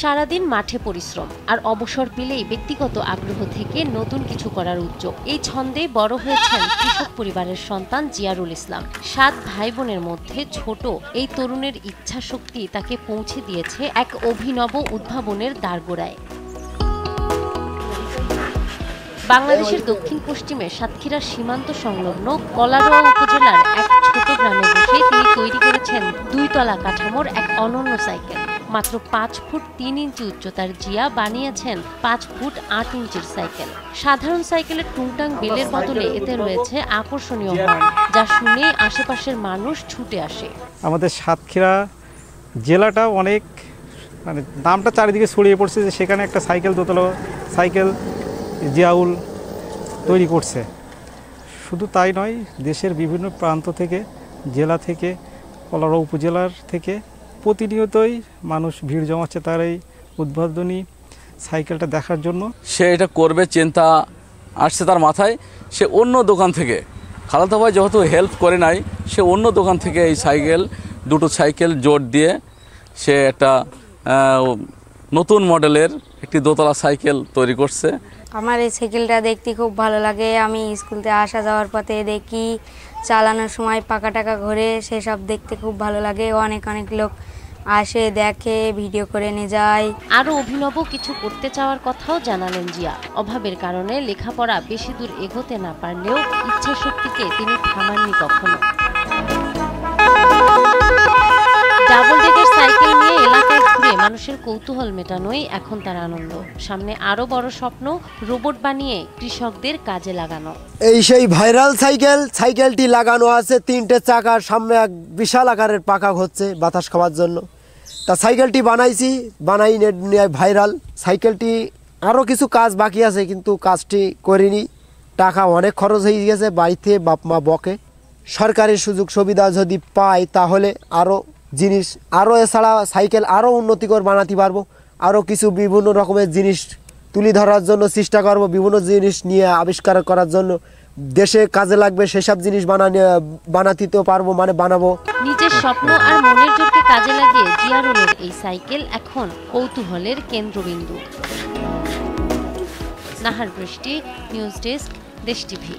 সারাদিন মাঠে পরিশ্রম আর অবসর পেলেই ব্যক্তিগত আগ্রহ থেকে নতুন কিছু করার উদ্যোগ, এই ছন্দে বড় হয়েছেন কৃষক পরিবারের সন্তান জিয়ারুল ইসলাম। 7 ভাই বোনের মধ্যে ছোট এই তরুণের ইচ্ছা শক্তি তাকে পৌঁছে দিয়েছে এক অভিনব উদ্ভাবনের দ্বারগোড়ায়। বাংলাদেশের দক্ষিণ পশ্চিমে সাতক্ষীরার সীমান্ত সংলগ্ন কলারোয়া উপজেলার এক ছোট গ্রামে বসে তিনি তৈরি করেছেন 2 তলা কাঠামোর এক অনন্য সাইকেল। মাত্র 5 ফুট 3 ইঞ্চি উচ্চতার জিয়া বানিয়েছেন 5 ফুট 8 ইঞ্চির সাইকেল। সাধারণ সাইকেলের টুংটাং বেলের বদলে এতে রয়েছে আকর্ষণীয় হর্ন, যা শুনে আশেপাশের মানুষ ছুটে আসে। আমাদের সাতক্ষীরা জেলাটা অনেক নামটা চারিদিকে ছড়িয়ে পড়ছে যে সেখানে একটা সাইকেল, দোতলা সাইকেল জিয়াউল তৈরি করছে। শুধু তাই নয়, দেশের বিভিন্ন প্রান্ত থেকে, জেলা থেকে, কলারোয়া উপজেলার থেকে প্রতিনিয়তই মানুষ ভিড় জমাচ্ছে তার এই উদ্ভাবনী সাইকেলটা দেখার জন্য। সে এটা করবে চিন্তা আসছে তার মাথায়। সে অন্য দোকান থেকে, খালাতো ভাই যেহেতু হেল্প করে নাই, সে অন্য দোকান থেকে এই সাইকেল, 2টো সাইকেল জোট দিয়ে সে একটা নতুন মডেলের একটি দোতলা সাইকেল তৈরি করছে। আমার এই সাইকেলটা দেখতে খুব ভালো লাগে। আমি স্কুলতে আসা যাওয়ার পথে দেখি, চালানোর সময় পাকা টাকা ঘোরে, সেসব দেখতে খুব ভালো লাগে। অনেক লোক আসে, দেখে, ভিডিও করে নিয়ে যায়। আরও অভিনব কিছু করতে চাওয়ার কথাও জানালেন জিয়া। অভাবের কারণে লেখাপড়া বেশি দূর এগোতে না পারলেও ইচ্ছা শক্তিকে তিনি থামাননি কখনো। ডাবল ডেকের সাইকেল নিয়ে এলাকায় ঘুরে মানুষের কৌতূহল মেটানোই এখন তার আনন্দ। সামনে আরো বড় স্বপ্ন, রোবট বানিয়ে কৃষকদের কাজে লাগানো। এই সেই ভাইরাল সাইকেলটি লাগানো আছে 3টে চাকার, সামনে এক বিশাল আকারের পাখা হচ্ছে বাতাস খাওয়ার জন্য। তা সাইকেলটি বানাই ভাইরাল। সাইকেলটি আরও কিছু কাজ বাকি আছে, কিন্তু কাজটি করিনি। টাকা অনেক খরচ হয়ে গেছে, বাড়িতে বাপ মা বকে। সরকারি সুযোগ সুবিধা যদি পাই তাহলে আরও এছাড়া সাইকেল আরও উন্নতিকর বানাতে পারবো। আরও কিছু বিভিন্ন রকমের জিনিস তুলে ধরার জন্য চেষ্টা করব, বিভিন্ন জিনিস নিয়ে আবিষ্কার করার জন্য। দেশে কাজে লাগবে সেসব জিনিস বানাতে পারবো, বানাবো। নিজের স্বপ্ন আর মনের জোরকে কাজে লাগিয়ে জিয়ারুলের এই সাইকেল এখন কৌতূহলের কেন্দ্রবিন্দু। নাহার বৃষ্টি, নিউজ ডেস্ক, দেশ টিভি।